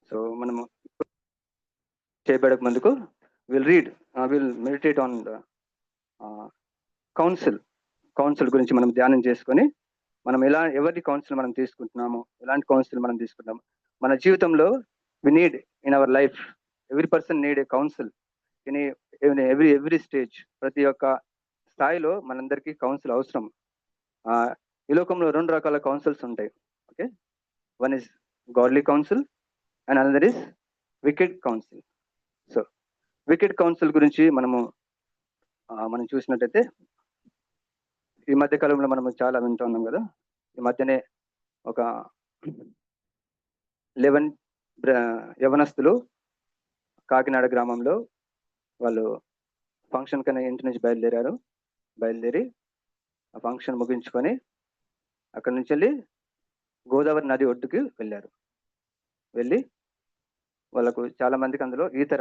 So మనము చేయబడక ముందుకు will meditate on the council గురించి మనం ధ్యానం చేసుకొని మనం ఎవరి కౌన్సిల్ మనం తీసుకుంటున్నాము, ఎలాంటి కౌన్సిల్ మనం తీసుకుంటాము మన జీవితంలో. We need in our life, every person need a council in every stage. ప్రతి ఒక్క స్థాయిలో మనందరికీ కౌన్సిల్ అవసరం. ఈ లోకంలో 2 రకాల కౌన్సిల్స్ ఉంటాయి. Okay, one is godly council and another is wicked council. So wicked council గురించి మనం చూసినట్టయితే ఈ మధ్య కాలంలో మనము చాలా వింటూ ఉన్నాం కదా. ఈ మధ్యనే ఒక 11 యవనస్తులు కాకినాడ గ్రామంలో వాళ్ళు ఫంక్షన్ కన్నా ఇంటి నుంచి బయలుదేరి ఆ ఫంక్షన్ ముగించుకొని అక్కడి నుంచి వెళ్ళి గోదావరి నది ఒడ్డుకి వెళ్ళి వాళ్ళకు చాలా మందికి అందులో ఈత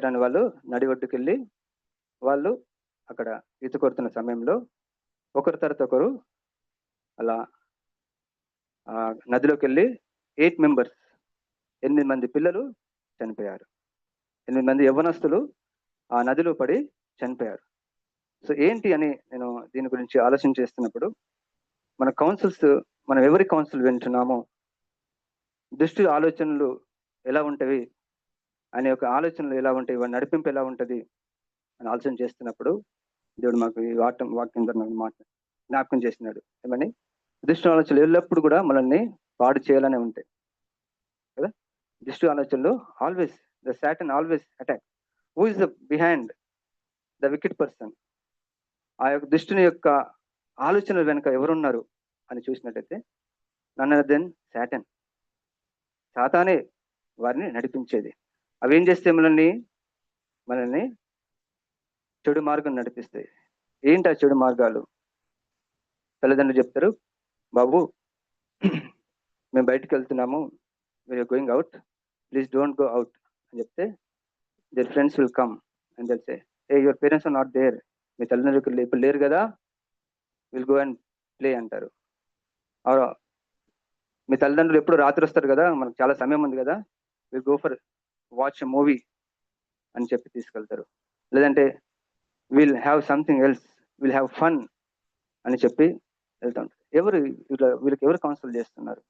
రాని వాళ్ళు నది ఒడ్డుకి వెళ్ళి వాళ్ళు అక్కడ ఈత కొడుతున్న సమయంలో ఒకరి తర్వాత ఒకరు అలా నదిలోకి వెళ్ళి 8 మెంబర్స్ 8 మంది పిల్లలు చనిపోయారు. 8 మంది యవ్వనస్తులు ఆ నదిలో పడి చనిపోయారు. సో ఏంటి అని నేను దీని గురించి ఆలోచన చేస్తున్నప్పుడు మనం ఎవరి కౌన్సిల్ వింటున్నామో, దుష్టు ఆలోచనలు ఎలా ఉంటవి అనే ఒక ఆలోచనలు ఎలా ఉంటాయి, వాడి నడిపింపు ఎలా ఉంటుంది అని ఆలోచన చేస్తున్నప్పుడు దేవుడు మాకు ఈ వాక్యం మాట జ్ఞాపకం చేసినాడు. ఏమని? దుష్టు ఆలోచనలు ఎల్లప్పుడు కూడా మనల్ని పాడు చేయాలనే ఉంటాయి కదా. దుష్టు ఆలోచనలు always Satan always attack. Who is the behind the wicked person? ఆ యొక్క దుష్టుని యొక్క ఆలోచనల వెనుక ఎవరున్నారు అని చూసినట్టయితే నన్ అదర్ దెన్ సాతానే వారిని నడిపించేది. అవి ఏం చేస్తే మనల్ని చెడు మార్గం నడిపిస్తాయి. ఏంటి ఆ చెడు మార్గాలు? తల్లిదండ్రులు చెప్తారు, బాబు మేము బయటకు వెళ్తున్నాము, we're going out, please don't go out అని చెప్తే their friends will come and they'll say, a your parents are not there, మీ తల్లిదండ్రులు ఇప్పుడు లేరు కదా, విల్ గో అండ్ ప్లే అంటారు. మీ తల్లిదండ్రులు ఎప్పుడు రాత్రి వస్తారు కదా, మనకు చాలా సమయం ఉంది కదా, will go for watch a movie అని చెప్పి తీసుకెళ్తారు. లేదంటే will have something else, will have fun అని చెప్పి వెళ్తా ఉంటారు. వీళ్ళకి ఎవరు కౌన్సిల్ చేస్తున్నారు?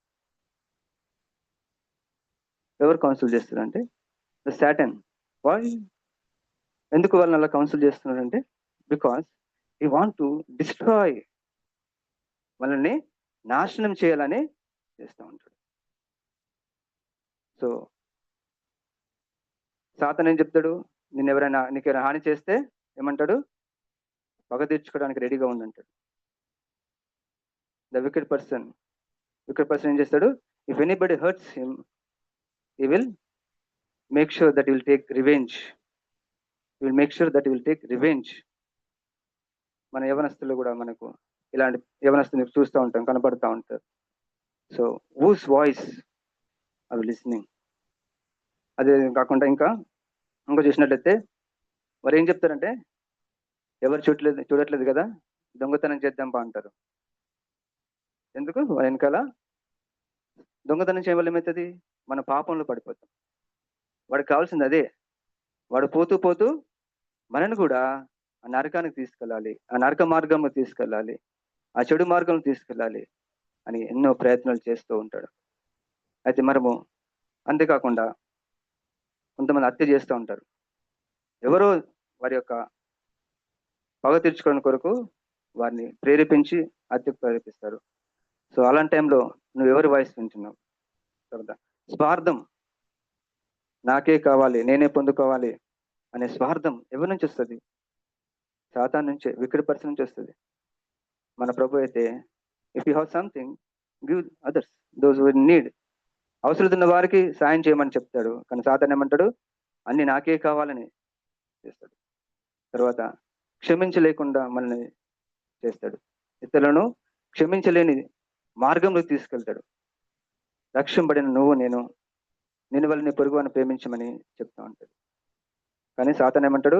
ఎవరు కౌన్సిల్ చేస్తున్నారంటే ద సాటన్. వై? ఎందుకు వాళ్ళని అలా కౌన్సిల్ చేస్తున్నారంటే because he want to destroy, మనల్ని నాశనం చేయాలని చేస్తూ ఉంటాడు. సో సాతాను ఏం చెప్తాడు? నీకు ఎవరైనా హాని చేస్తే ఏమంటాడు? పగ తీర్చుకోవడానికి రెడీగా ఉందంటాడు. ద వికెడ్ పర్సన్ ఏం చేస్తాడు? If anybody hurts him, he will make sure that he will take revenge. మన యవనస్తులు కూడా మనకు ఇలాంటి యవనస్తుని చూస్తూ ఉంటాం, కనపడుతూ ఉంటారు. So whose voice are we listening? అదే కాకుండా ఇంకా చూసినట్లయితే వారు ఏం చెప్తారంటే, ఎవరు చూడట్లేదు కదా, దొంగతనం చేద్దాంపా అంటారు. ఎందుకు? వారి వెనకాల దొంగతనం చేయడం వల్ల ఏమవుతుంది? మన పాపంలో పడిపోతాం. వాడికి కావాల్సింది అదే. వాడు పోతూ మనని కూడా ఆ నరకానికి తీసుకెళ్ళాలి, ఆ నరక మార్గంలో తీసుకెళ్ళాలి, ఆ చెడు మార్గంలో తీసుకెళ్ళాలి అని ఎన్నో ప్రయత్నాలు చేస్తూ ఉంటాడు. అయితే మనము అంతేకాకుండా కొంతమంది హత్య చేస్తూ ఉంటారు. ఎవరో వారి యొక్క పగ తీర్చుకోవడం కొరకు వారిని ప్రేరేపించి హత్యకు ప్రేరేపిస్తారు. సో అలాంటి టైంలో నువ్వు ఎవరి వాయిస్ వింటున్నావు? స్వార్థం, నాకే కావాలి, నేనే పొందుకోవాలి అనే స్వార్థం ఎవరి నుంచి వస్తుంది? సాతాను నుంచే, వికెడ్ పర్సన్ నుంచి వస్తుంది. మన ప్రభు అయితే if you have something give others, those who need. అవసరం ఉన్న వారికి సాయం చేయమని చెప్తాడు. కానీ సాతాను ఏమంటాడు? అన్ని నాకే కావాలని చేస్తాడు. తర్వాత క్షమించలేకుండా మనల్ని చేస్తాడు. ఇతరులను క్షమించలేని మార్గంలో తీసుకెళ్తాడు. రక్షింపబడిన నేను వల్ల నీ పొరుగు అని ప్రేమించమని చెప్తా ఉంటాడు. కానీ సాతాను ఏమంటాడు?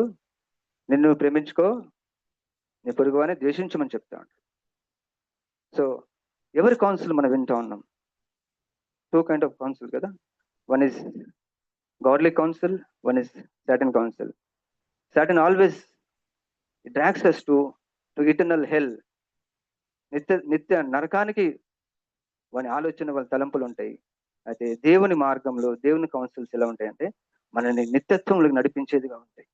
నిన్ను ప్రేమించుకో, నీ పొరుగు అని ద్వేషించమని చెప్తా ఉంటాడు. సో ఎవరి కౌన్సిల్ మనం వింటూ ఉన్నాం? టూ కైండ్ ఆఫ్ కౌన్సిల్ కదా. One is godly council, one is Satan council. Satan always drags us to eternal hell. నిత్య నరకానికి వాని ఆలోచన, వాళ్ళ తలంపులు ఉంటాయి. అయితే దేవుని మార్గంలో దేవుని కౌన్సిల్స్ ఎలా ఉంటాయంటే మనల్ని నిత్యత్వంలోకి నడిపించేదిగా ఉంటాయి,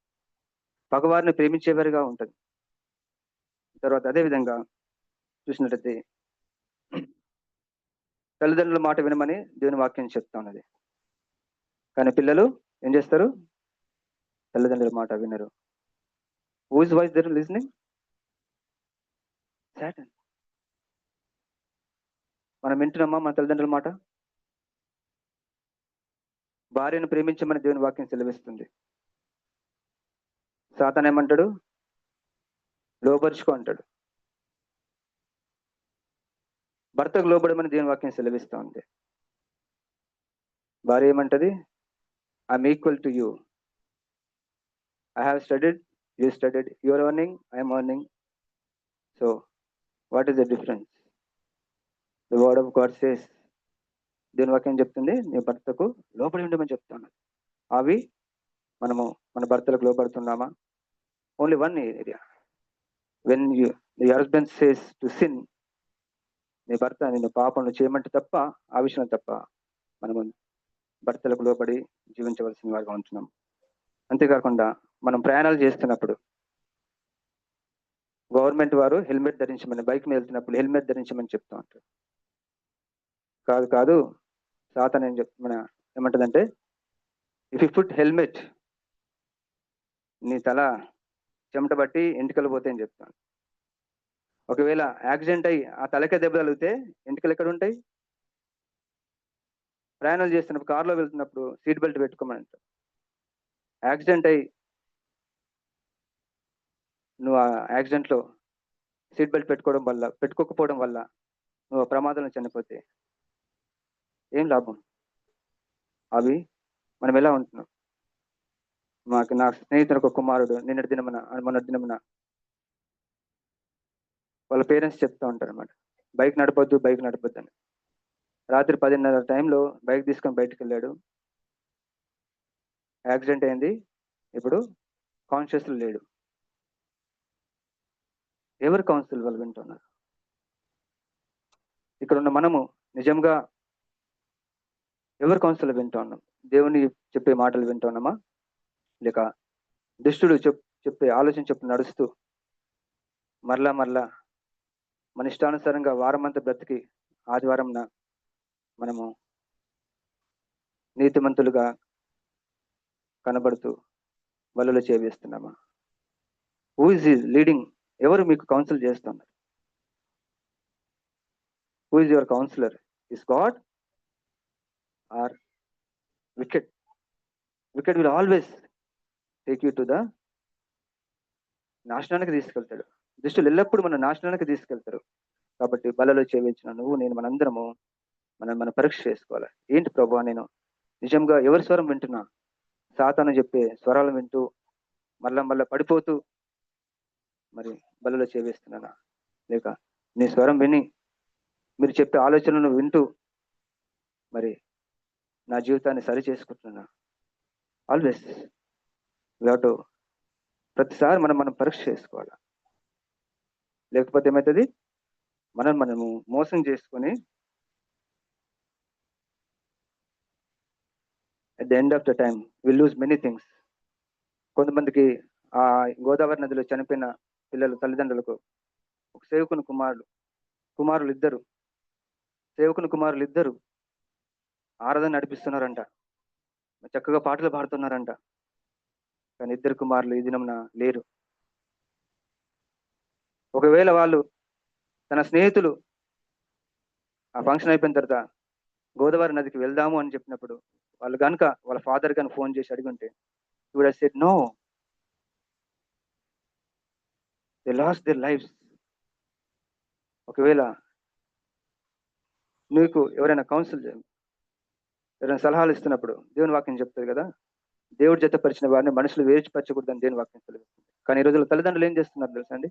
పగవారిని ప్రేమించేవారిగా ఉంటుంది. తర్వాత అదే విధంగా చూసినట్లయితే తల్లిదండ్రుల మాట వినమని దేవుని వాక్యం చెప్తా ఉన్నది. కానీ పిల్లలు ఏం చేస్తారు? తల్లిదండ్రుల మాట వినరు. Whose voice they're listening? Satan. మనం వింటున్నామా మన తల్లిదండ్రుల మాట? భార్యను ప్రేమించమని దేవుని వాక్యం సెలవిస్తుంది. సాతాన్ ఏమంటాడు? లోబరుచుకో అంటాడు. భర్తకు లోబడమని దేవుని వాక్యం సెలవిస్తూ ఉంది. భార్య ఏమంటది? I'm equal to you. I have studied, you studied, you are earning, I'm earning. So what is the difference? The word of God says, దేవుని వాక్యం చెప్తుంది నీ భర్తకు లోబడి ఉండమని చెప్తున్నాను. అవి మనము మన భర్తలకు లోబడుతున్నామా? Only one area, when your husband says to sin, నీ భర్త నిన్ను పాపంలో చేయమంటే తప్ప, ఆ విషయం తప్ప మనము భర్తలకు లోబడి జీవించవలసిన వారిగా ఉంటున్నాం. అంతేకాకుండా మనం ప్రయాణాలు చేస్తున్నప్పుడు గవర్నమెంట్ వారు హెల్మెట్ ధరించమని, బైక్ మీద వెళ్తున్నప్పుడు హెల్మెట్ ధరించమని చెప్తూ ఉంటారు. కాదు సాతాన్ ఏం ఏమంటదంటే ఇఫ్ యు పుట్ హెల్మెట్, నీ తల చెమట బట్టి ఎంటికలు పోతాయని చెప్తాను. ఒకవేళ యాక్సిడెంట్ అయ్యి ఆ తలకే దెబ్బ తగిలితే ఎంటికలు ఎక్కడ ఉంటాయి? ప్రయాణాలు చేస్తున్నప్పుడు, కారులో వెళ్తున్నప్పుడు సీట్ బెల్ట్ పెట్టుకోమని అంటారు. యాక్సిడెంట్ అయ్యి నువ్వు ఆ యాక్సిడెంట్లో సీట్ బెల్ట్ పెట్టుకోకపోవడం వల్ల నువ్వు ప్రమాదంలో చనిపోతే ఏం లాభం? అవి మనం ఎలా ఉంటున్నాం? నా స్నేహితుడు ఒక కుమారుడు మొన్నటి దినమున వాళ్ళ పేరెంట్స్ చెప్తా ఉంటారు అనమాట, బైక్ నడపొద్దు అని. రాత్రి 10:30 టైంలో బైక్ తీసుకొని బయటకు వెళ్ళాడు, యాక్సిడెంట్ అయింది, ఇప్పుడు కాన్షియస్ లేడు. ఎవరు కౌన్సిల్ వాళ్ళు వింటున్నారు? ఇక్కడ ఉన్న మనము నిజంగా ఎవరు కౌన్సిల్ వింటూ ఉన్నాం? దేవుని చెప్పే మాటలు వింటున్నామా, లేక దుష్టుడు చెప్పే ఆలోచన చెప్పు నడుస్తూ మరలా మన ఇష్టానుసారంగా వారమంతా బ్రతికి ఆదివారంన మనము నీతిమంతులుగా కనబడుతూ వలలో చేవేస్తున్నామా? Who is leading? ఎవరు మీకు కౌన్సిల్ చేస్తున్నారు? Who is your counsellor? Is God or wicked? Wicked will always take you to the నాశనానికి తీసుకెళ్తాడు. దుష్టులు ఎల్లప్పుడూ మన నాశనానికి తీసుకెళ్తారు. కాబట్టి బలలో చేయించిన నువ్వు నేను మనందరము మన పరీక్ష చేసుకోవాలి. ఏంటి ప్రభు, నేను నిజంగా ఎవరి స్వరం వింటున్నా? సాతాను చెప్పే స్వరాలు వింటూ మళ్ళా పడిపోతూ మరి బలలో చేవేస్తున్నానా, లేక నీ స్వరం విని మీరు చెప్పే ఆలోచనలను వింటూ మరి నా జీవితాన్ని సరి చేసుకుంటున్నా? ఆల్వేస్ టు ప్రతిసారి మనం పరీక్ష చేసుకోవాలి. లేకపోతే ఏమవుతుంది? మనము మోసం చేసుకొని at the end of the time will lose many things. కొంతమందికి ఆ గోదావరి నదిలో చనిపోయిన పిల్లలు తల్లిదండ్రులకు ఒక సేవకుని కుమారులు ఇద్దరు ఆరాధన నడిపిస్తున్నారంట, చక్కగా పాటలు పాడుతున్నారంట. కానీ ఇద్దరు కుమారులు ఈ దినమున లేరు. ఒకవేళ వాళ్ళు తన స్నేహితులు ఆ ఫంక్షన్ అయిపోయిన తర్వాత గోదావరి నదికి వెళ్దాము అని చెప్పినప్పుడు వాళ్ళు కనుక వాళ్ళ ఫాదర్ కనుక ఫోన్ చేసి అడుగుంటే he would have said no. They lost their lives. ఒకవేళ నీకు ఎవరైనా సలహాలు ఇస్తున్నప్పుడు దేవుని వాక్యం చెప్తుంది కదా, దేవుడు జతపరిచిన వారిని మనుషులు వేచిపరచకూడదని దేవుని వాక్యం తెలుస్తుంది. కానీ ఈ రోజుల్లో తల్లిదండ్రులు ఏం చేస్తున్నారు తెలుసా అండి?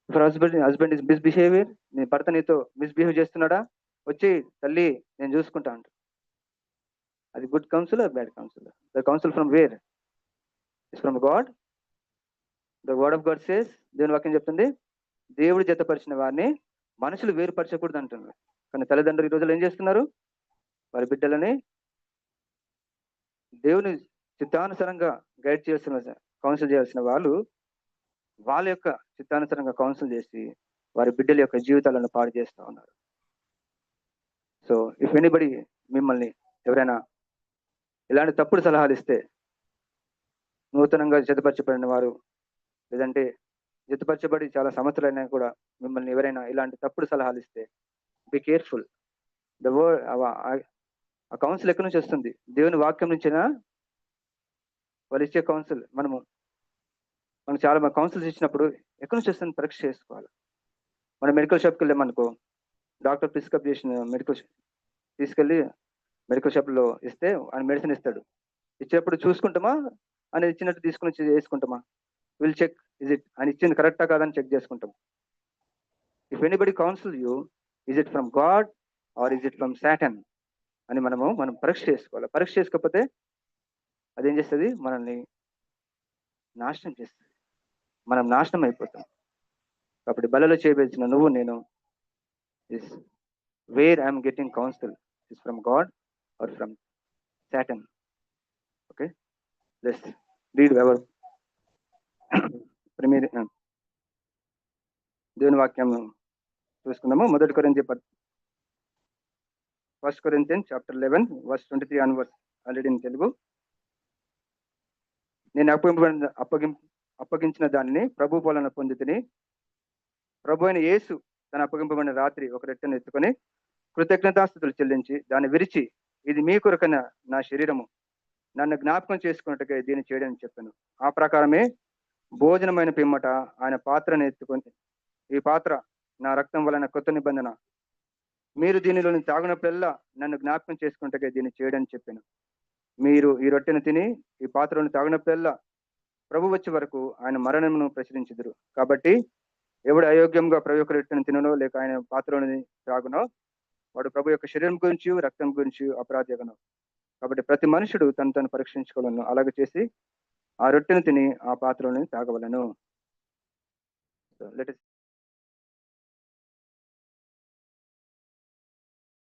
ఫర్ హస్బెండ్ ఇస్ మిస్బిహేవియర్, నీ భర్త నీతో మిస్బిహేవ్ చేస్తున్నాడా, వచ్చి తల్లి నేను చూసుకుంటా అంట. అది good council or bad council? The council from where? Is from God. The word of God says, దేవుని వాక్యం చెప్తుంది, దేవుడు జతపరిచిన వారిని మనుషులు వేరుపరచకూడదు అంటున్నారు. కానీ తల్లిదండ్రులు ఈ రోజులు ఏం చేస్తున్నారు? వారి బిడ్డలని దేవుని చిత్తానుసారంగా గైడ్ చేయాల్సిన, కౌన్సిల్ చేయాల్సిన వాళ్ళు వాళ్ళ యొక్క చిత్తానుసారంగా కౌన్సిల్ చేసి వారి బిడ్డల యొక్క జీవితాలను పాడు చేస్తూ ఉన్నారు. సో ఇఫ్ ఎనీబడి మిమ్మల్ని ఎవరైనా ఇలాంటి తప్పుడు సలహాలు ఇస్తే, నూతనంగా జతపరచబడిన వారు లేదంటే జతపరచబడి చాలా సంవత్సరాలైనా కూడా మిమ్మల్ని ఎవరైనా ఇలాంటి తప్పుడు సలహాలు ఇస్తే బి కేర్ఫుల్. ద వర్డ్, ఆ కౌన్సిల్ ఎక్కడి నుంచి వస్తుంది? దేవుని వాక్యం నుంచేనా వాళ్ళు ఇచ్చే కౌన్సిల్? మనం చాలా మంది కౌన్సిల్స్ ఇచ్చినప్పుడు ఎక్కడి నుంచి వస్తుంది పరీక్ష చేసుకోవాలి. మనం మెడికల్ షాప్కి వెళ్ళామనుకో, డాక్టర్ ప్రిస్క్రైబ్ చేసిన మెడికల్ తీసుకెళ్ళి మెడికల్ షాప్లో ఇస్తే ఆయన మెడిసిన్ ఇస్తాడు. ఇచ్చేటప్పుడు చూసుకుంటామా, ఆయన ఇచ్చినట్టు తీసుకుని వేసుకుంటామా? విల్ చెక్ ఇజ్ ఇట్, ఆయన ఇచ్చింది కరెక్టా కాదని చెక్ చేసుకుంటాం. If anybody council you, is it from God or is it from Satan అని మనం పరీక్ష చేసుకోవాలి. పరీక్ష చేసుకోకపోతే అదేం చేస్తుంది? మనల్ని నాశనం చేస్తుంది, మనం నాశనం అయిపోతాం. కాబట్టి బలలో చేయవలసిన నువ్వు నేను is where I'm getting council, is from God or from Satan. Okay, let's read our premier దేవుని వాక్యం చూసుకుందాము. 1 Corinthians chapter 11 verse 23 onwards. Already in Telugu. నేను అప్పగించిన దానిని ప్రభు వలన పొందితిని. ప్రభు అయిన యేసు తన అప్పగింపబడిన రాత్రి ఒక రొట్టెను ఎత్తుకొని కృతజ్ఞతాస్తుతులు చెల్లించి దాన్ని విరిచి, ఇది మీ కొరకైన నా శరీరము, నన్ను జ్ఞాపకం చేసుకున్నట్టుగా దీన్ని చేయడని చెప్పాను. ఆ ప్రకారమే భోజనమైన పిమ్మట ఆయన పాత్రను ఎత్తుకొని, ఈ పాత్ర నా రక్తం వలన కొత్త నిబంధన, మీరు దీనిలోని తాగినప్పుడల్లా నన్ను జ్ఞాపకం చేసుకున్నట్టుగా దీన్ని చేయడని చెప్పాను. మీరు ఈ రొట్టెను తిని ఈ పాత్రను తాగినప్పుడల్లా ప్రభు వచ్చే వరకు ఆయన మరణమును ప్రచురించుదురు. కాబట్టి ఎవడు అయోగ్యంగా ప్రభు యొక్క రొట్టెను తిననో లేక ఆయన పాత్రలోని త్రాగునో వాడు ప్రభు యొక్క శరీరం గురించి రక్తం గురించి అపరాధగను. కాబట్టి ప్రతి మనుషుడు తను పరీక్షించుకోవాలను. అలాగే చేసి ఆ రొట్టెను తిని ఆ పాత్రలోని తాగవలను. Let us